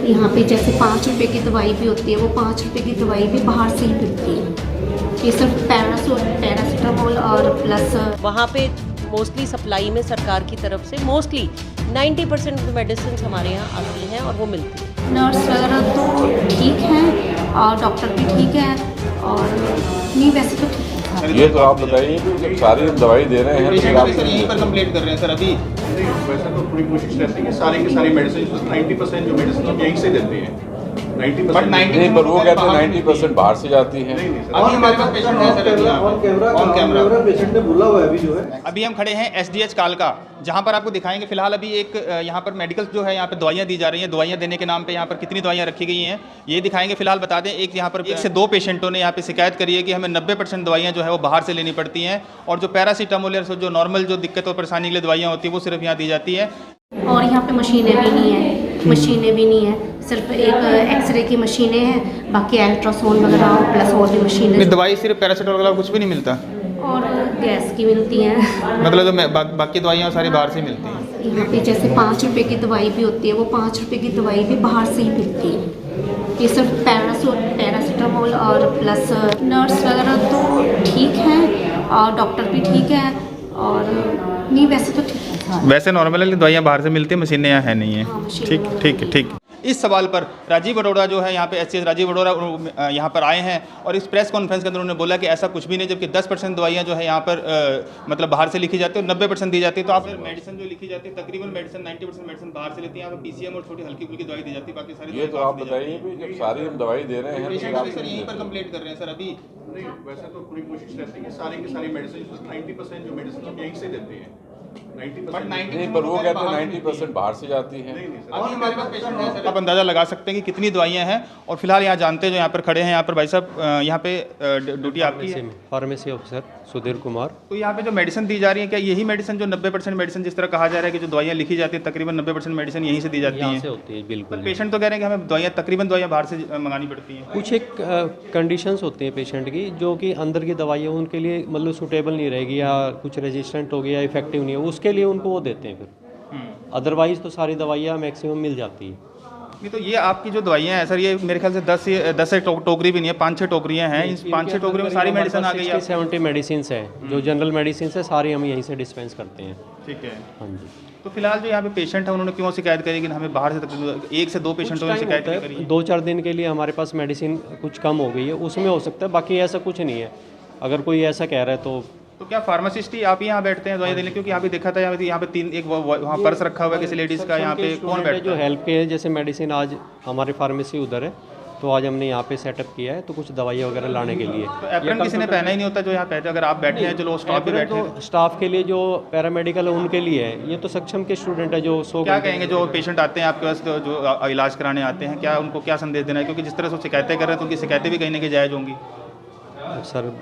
यहाँ पे जैसे 5 रुपए की दवाई भी होती है, वो 5 रुपए की दवाई भी बाहर से ही मिलती है। ये सिर्फ पैरासीटामोल और प्लस वहाँ पे मोस्टली सप्लाई में सरकार की तरफ से मोस्टली 90% मेडिसिन हमारे यहाँ आती हैं और वो मिलती है। नर्स वगैरह तो ठीक हैं और डॉक्टर भी ठीक है और नहीं वैसे तो ठीक है। ये तो आप बताइए कि जब सारी हम दवाई दे रहे हैं पेशेंट तो अभी सर यहीं पर कंप्लेंट कर रहे हैं सर अभी। वैसे तो पूरी कोशिश रहती है कि सारी की सारी मेडिसिन 90% जो मेडिसिन हम यहीं से देते हैं 90%। नहीं, पर वो कहते हैं 90% बाहर से जाती है। अभी हमारे पास पेशेंट है सर ऑन कैमरा पेशेंट ने बोला हुआ है अभी जो है। अभी हम खड़े हैं एसडीएच कालका, जहां पर आपको दिखाएंगे फिलहाल अभी एक यहाँ पर मेडिकल जो है यहाँ पे दवाइयाँ दी जा रही हैं। दवाइयाँ देने के नाम पे यहाँ पर कितनी दवाइयाँ रखी गई हैं ये दिखाएंगे। फिलहाल बता दें एक यहाँ पर 1 से 2 पेशेंटों ने यहाँ पे शिकायत करी है कि हमें 90% दवाइयाँ जो है वो बाहर से लेनी पड़ती हैं और जो पैरासीटामोल या जो नॉर्मल जो दिक्कत और परेशानी के लिए दवाइयाँ होती है वो सिर्फ यहाँ दी जाती है। और यहाँ पे मशीनें भी नहीं है, सिर्फ एक एक्सरे की मशीनें हैं, बाकी अल्ट्रासाउंड वगैरह प्लस और भी मशीनें। दवाई सिर्फ पैरासीटामोल वगैरह कुछ भी नहीं मिलता और गैस की मिलती हैं। मतलब जो बाकी दवाइयाँ सारी बाहर से मिलती हैं। यहाँ पे जैसे 5 रुपए की दवाई भी होती है, वो 5 रुपए की दवाई भी बाहर से ही मिलती है। ये सिर्फ पैरासीटामोल और प्लस नर्स वगैरह तो ठीक हैं और डॉक्टर भी ठीक है और नहीं वैसे तो ठीक है। वैसे नॉर्मल दवाइयाँ बाहर से मिलती हैं, मशीनें यहाँ है नहीं है। हाँ, मशीनें ठीक। इस सवाल पर राजीव अरोड़ा जो है यहाँ पे एससीएस राजीव अरोड़ा यहाँ पर आए हैं और इस प्रेस कॉन्फ्रेंस के अंदर उन्होंने बोला कि ऐसा कुछ भी नहीं, जबकि 10% दवाइयाँ जो है यहाँ पर मतलब बाहर से लिखी जाती है और 90% दी जाती है। तो आप मेडिसिन जो लिखी जाती है तकरीबन मेडिसिन 90% मेडिसिन बाहर से लेती है। यहाँ पर पीसीएम और छोटी हल्की फुल्की दवाई दी जाती है, बाकी सारी ये तो आप बताइए कि जब सारी हम दवाई दे रहे हैं पेशेंट तो अभी सर यहीं पर कंप्लेंट कर रहे हैं सर अभी। नहीं, वैसे तो पूरी कोशिश रहती है कि सारी की सारी मेडिसिन 90% जो मेडिसिन हम यहीं से देते हैं 90%। नहीं, पर वो कहते हैं 90% बाहर से जाती है। अभी हमारे पास पेशेंट है सर। आप अंदाज़ा लगा सकते हैं कि कितनी दवाइयाँ हैं। और फिलहाल यहाँ जानते हैं जो यहाँ पर खड़े हैं यहाँ पर भाई साहब, यहाँ पे ड्यूटी आपकी है फार्मेसी ऑफिसर सुधीर कुमार। तो यहाँ पे जो मेडिसिन दी जा रही है क्या यही मेडिसिन जो 90% मेडिसिन जिस तरह कहा जा रहा है कि जो दवाइयाँ लिखी जाती है तकरीबन 90% मेडिसिन यहीं से दी जाती यहाँ से हैं? होती है बिल्कुल। पेशेंट तो कह रहे हैं कि हमें दवाइयाँ तकरीबन दवाइयाँ बाहर से मंगानी पड़ती हैं। कुछ एक कंडीशंस होती हैं पेशेंट की जो कि अंदर की दवाइयाँ उनके लिए मतलब सूटेबल नहीं रहेगी या कुछ रेजिस्टेंट हो गया या इफेक्टिव नहीं है, उसके लिए उनको वो देते हैं फिर। अदरवाइज़ तो सारी दवाइयाँ मैक्सिमम मिल जाती है। नहीं तो ये आपकी जो दवाइयाँ हैं सर ये मेरे ख्याल से 10 से टोकरी भी नहीं है, 5-6 टोकरियाँ हैं। इन 5-6 टोकरियों में सारी मेडिसिन आ गई है। 70 मेडिसिन है जो जनरल मेडिसिन है सारी हम यहीं से डिस्पेंस करते हैं। ठीक है। हाँ जी। तो फिलहाल जो यहाँ पे पेशेंट है उन्होंने क्यों शिकायत करी कि हमें बाहर से 1 से 2 पेशेंटों ने शिकायत नहीं करी है? 2-4 दिन के लिए हमारे पास मेडिसिन कुछ कम हो गई है, उसमें हो सकता है, बाकी ऐसा कुछ नहीं है। अगर कोई ऐसा कह रहा है तो क्या फार्मासिस्ट ही आप ही यहाँ बैठते हैं दवाई देने? क्योंकि यहाँ पे देखा था यहाँ पे 3 एक वहाँ पर्स रखा हुआ है किसी लेडीज़ का, यहाँ पे कौन बैठता जो है? हेल्प के जैसे मेडिसिन आज हमारी फार्मेसी उधर है तो आज हमने यहाँ पे सेटअप किया है तो कुछ दवाइयाँ वगैरह लाने के लिए। तो एप्रन किसी ने पहना ही नहीं होता जो यहाँ बैठे? अगर आप बैठे हैं चलो स्टाफ भी बैठे हैं। स्टाफ के लिए जो पैरामेडिकल है उनके लिए है, ये तो सक्षम के स्टूडेंट है जो 100 क्या कहेंगे जो पेशेंट आते हैं आपके पास जो इलाज कराने आते हैं, क्या उनको क्या संदेश देना है? क्योंकि जिस तरह से शिकायतें कर रहे हैं तो उनकी शिकायतें भी कहीं ना कहीं जायज़ होंगी। सर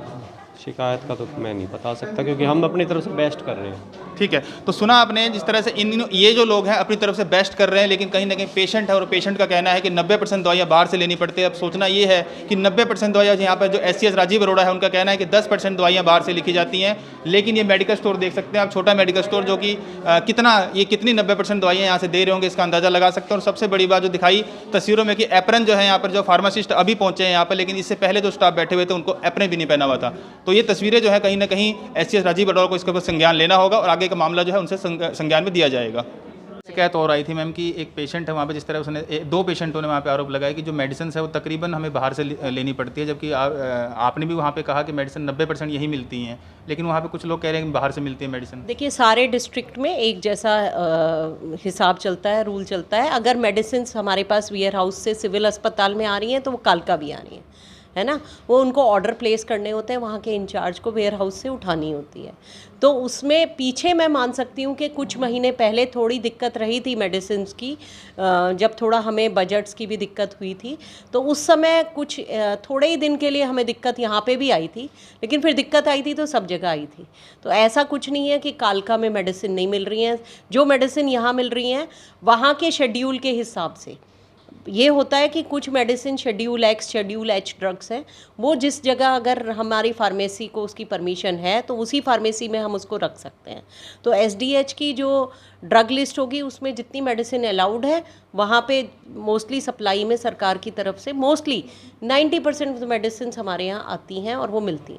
शिकायत का तो मैं नहीं बता सकता क्योंकि हम अपनी तरफ से बेस्ट कर रहे हैं। ठीक है, तो सुना आपने जिस तरह से ये जो लोग हैं अपनी तरफ से बेस्ट कर रहे हैं, लेकिन कहीं ना कहीं पेशेंट है और पेशेंट का कहना है कि 90% दवाइयाँ बाहर से लेनी पड़ती है। अब सोचना ये है कि 90% दवाइयाँ यहाँ पर जो एससीएस राजीव अरोड़ा है उनका कहना है कि 10% दवाइयाँ बाहर से लिखी जाती हैं। लेकिन ये मेडिकल स्टोर देख सकते हैं आप, छोटा मेडिकल स्टोर जो कि कितनी 90% दवाइयाँ यहाँ से दे रहे होंगे इसका अंदाज़ा लगा सकते हैं। और सबसे बड़ी बात जो दिखाई तस्वीरों में कि एप्रन जो है यहाँ पर जो फार्मासिस्ट अभी पहुँचे हैं यहाँ पर, लेकिन इससे पहले जो स्टाफ बैठे हुए थे उनको एप्रन भी नहीं पहना हुआ था। तो ये तस्वीरें जो है कहीं ना कहीं एससीएस राजीव अरोड़ा को इसके ऊपर संज्ञान लेना होगा और आगे का मामला जो है उनसे संज्ञान में दिया जाएगा। शिकायत हो रही थी मैम कि एक पेशेंट है वहाँ पे, जिस तरह उसने 2 पेशेंटों ने वहाँ पे आरोप लगाया कि जो मेडिसिन है वो तकरीबन हमें बाहर से लेनी पड़ती है, जबकि आपने भी वहाँ पे कहा कि मेडिसिन 90% यही मिलती हैं, लेकिन वहाँ पे कुछ लोग कह रहे हैं कि बाहर से मिलती है मेडिसिन। देखिए सारे डिस्ट्रिक्ट में एक जैसा हिसाब चलता है, रूल चलता है। अगर मेडिसिन हमारे पास वेयर हाउस से सिविल अस्पताल में आ रही हैं तो वो कालका भी आ रही हैं, है ना। वो उनको ऑर्डर प्लेस करने होते हैं, वहाँ के इंचार्ज को वेयर हाउस से उठानी होती है। तो उसमें पीछे मैं मान सकती हूँ कि कुछ महीने पहले थोड़ी दिक्कत रही थी मेडिसिन की, जब थोड़ा हमें बजट्स की भी दिक्कत हुई थी, तो उस समय कुछ थोड़े ही दिन के लिए हमें दिक्कत यहाँ पे भी आई थी, लेकिन फिर दिक्कत आई थी तो सब जगह आई थी। तो ऐसा कुछ नहीं है कि कालका में मेडिसिन नहीं मिल रही हैं। जो मेडिसिन यहाँ मिल रही हैं वहाँ के शेड्यूल के हिसाब से ये होता है कि कुछ medicine schedule x schedule H drugs हैं, वो जिस जगह अगर हमारी फार्मेसी को उसकी परमिशन है तो उसी फार्मेसी में हम उसको रख सकते हैं। तो एसडीएच की जो ड्रग लिस्ट होगी उसमें जितनी मेडिसिन अलाउड है वहाँ पे मोस्टली सप्लाई में सरकार की तरफ से मोस्टली 90% मेडिसिन हमारे यहाँ आती हैं और वो मिलती हैं।